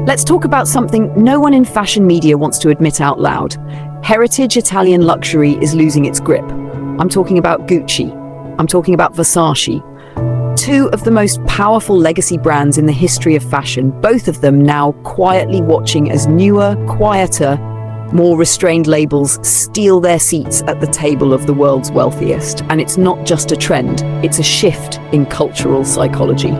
Let's talk about something no one in fashion media wants to admit out loud. Heritage Italian luxury is losing its grip. I'm talking about Gucci. I'm talking about Versace. Two of the most powerful legacy brands in the history of fashion, both of them now quietly watching as newer, quieter, more restrained labels steal their seats at the table of the world's wealthiest. And it's not just a trend, it's a shift in cultural psychology.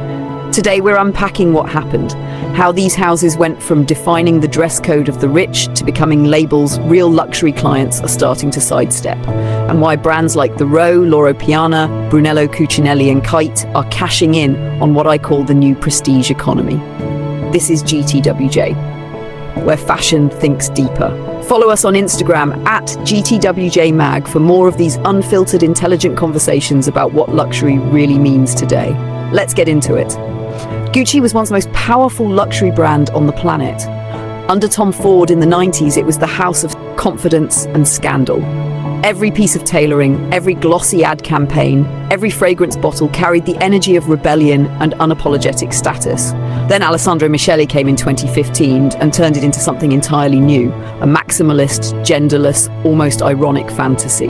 Today we're unpacking what happened, how these houses went from defining the dress code of the rich to becoming labels real luxury clients are starting to sidestep, and why brands like Therow, Loro Piana, Brunello Cucinelli and Kite are cashing in on what I call the new prestige economy. This is GTWJ, where fashion thinks deeper. Follow us on Instagram at GTWJMag for more of these unfiltered, intelligent conversations about what luxury really means today. Let's get into it. Gucci was once the most powerful luxury brand on the planet. Under Tom Ford in the 90s, it was the house of confidence and scandal. Every piece of tailoring, every glossy ad campaign, every fragrance bottle carried the energy of rebellion and unapologetic status. Then Alessandro Michele came in 2015 and turned it into something entirely new, a maximalist, genderless, almost ironic fantasy.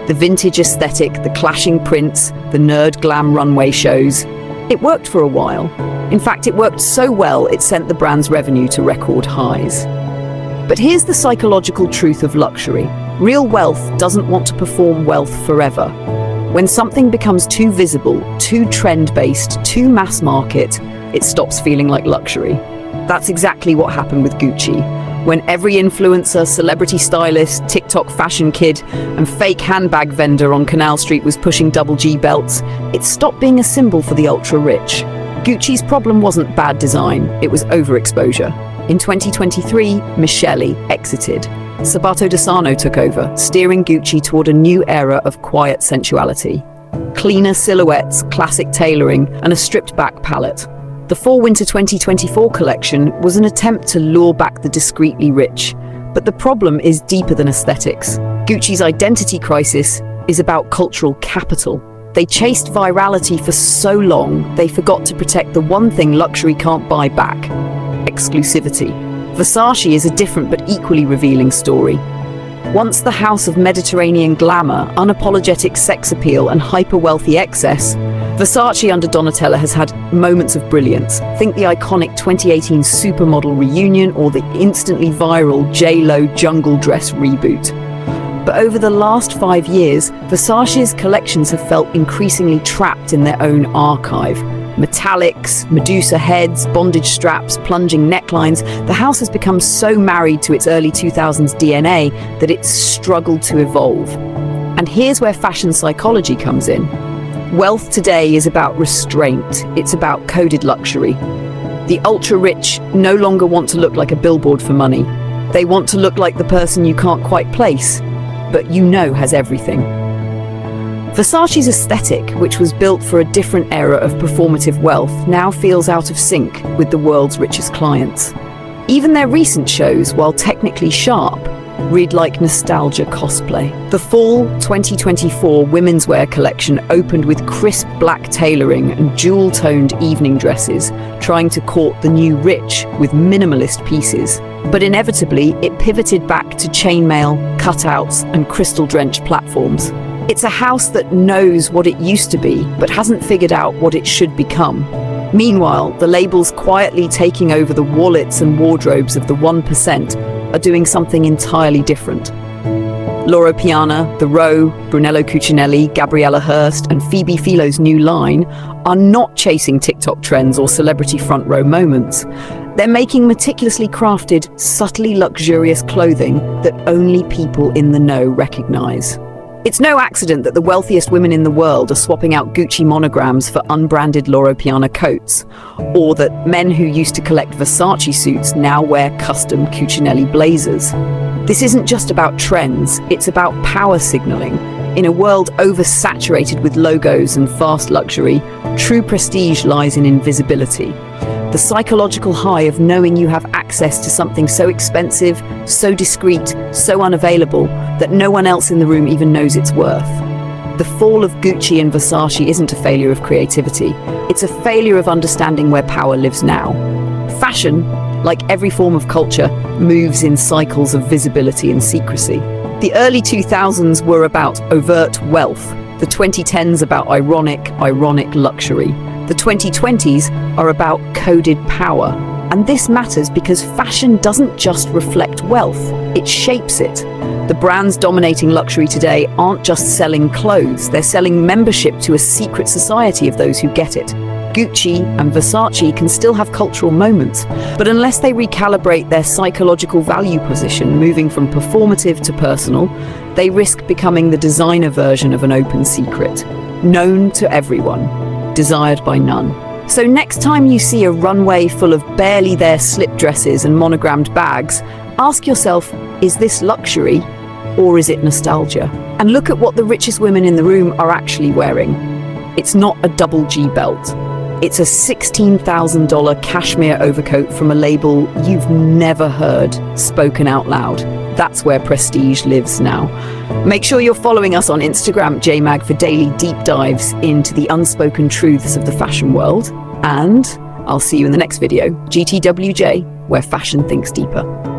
The vintage aesthetic, the clashing prints, the nerd glam runway shows. It worked for a while. In fact, it worked so well it sent the brand's revenue to record highs. But here's the psychological truth of luxury. Real wealth doesn't want to perform wealth forever. When something becomes too visible, too trend-based, too mass market, it stops feeling like luxury. That's exactly what happened with Gucci. When every influencer, celebrity stylist, TikTok fashion kid, and fake handbag vendor on Canal Street was pushing double G belts, it stopped being a symbol for the ultra-rich. Gucci's problem wasn't bad design, it was overexposure. In 2023, Michele exited. Sabato De Sarno took over, steering Gucci toward a new era of quiet sensuality. Cleaner silhouettes, classic tailoring, and a stripped-back palette. The Fall/Winter 2024 collection was an attempt to lure back the discreetly rich. But the problem is deeper than aesthetics. Gucci's identity crisis is about cultural capital. They chased virality for so long, they forgot to protect the one thing luxury can't buy back: exclusivity. Versace is a different but equally revealing story. Once the house of Mediterranean glamour, unapologetic sex appeal, and hyper-wealthy excess, Versace under Donatella has had moments of brilliance. Think the iconic 2018 supermodel reunion or the instantly viral J.Lo jungle dress reboot. But over the last 5 years, Versace's collections have felt increasingly trapped in their own archive. Metallics, Medusa heads, bondage straps, plunging necklines. The house has become so married to its early 2000s DNA that it's struggled to evolve. And here's where fashion psychology comes in. Wealth today is about restraint. It's about coded luxury. The ultra-rich no longer want to look like a billboard for money. They want to look like the person you can't quite place, but you know has everything. Versace's aesthetic, which was built for a different era of performative wealth, now feels out of sync with the world's richest clients. Even their recent shows, while technically sharp, read like nostalgia cosplay. The Fall 2024 women's wear collection opened with crisp black tailoring and jewel-toned evening dresses, trying to court the new rich with minimalist pieces. But inevitably, it pivoted back to chainmail, cutouts, and crystal-drenched platforms. It's a house that knows what it used to be, but hasn't figured out what it should become. Meanwhile, the labels quietly taking over the wallets and wardrobes of the 1% are doing something entirely different. Loro Piana, Therow, Brunello Cucinelli, Gabriella Hearst, and Phoebe Philo's new line are not chasing TikTok trends or celebrity front row moments. They're making meticulously crafted, subtly luxurious clothing that only people in the know recognize. It's no accident that the wealthiest women in the world are swapping out Gucci monograms for unbranded Loro Piana coats, or that men who used to collect Versace suits now wear custom Cucinelli blazers. This isn't just about trends, it's about power signaling. In a world oversaturated with logos and fast luxury, true prestige lies in invisibility. The psychological high of knowing you have access to something so expensive, so discreet, so unavailable, that no one else in the room even knows its worth. The fall of Gucci and Versace isn't a failure of creativity, it's a failure of understanding where power lives now. Fashion, like every form of culture, moves in cycles of visibility and secrecy. The early 2000s were about overt wealth, the 2010s about ironic luxury. The 2020s are about coded power. And this matters because fashion doesn't just reflect wealth, it shapes it. The brands dominating luxury today aren't just selling clothes, they're selling membership to a secret society of those who get it. Gucci and Versace can still have cultural moments, but unless they recalibrate their psychological value position, moving from performative to personal, they risk becoming the designer version of an open secret, known to everyone, desired by none. So next time you see a runway full of barely there slip dresses and monogrammed bags, ask yourself, is this luxury or is it nostalgia? And look at what the richest women in the room are actually wearing. It's not a double G belt. It's a $16,000 cashmere overcoat from a label you've never heard spoken out loud. That's where prestige lives now. Make sure you're following us on Instagram, JMag, for daily deep dives into the unspoken truths of the fashion world. And I'll see you in the next video, GTWJ, where fashion thinks deeper.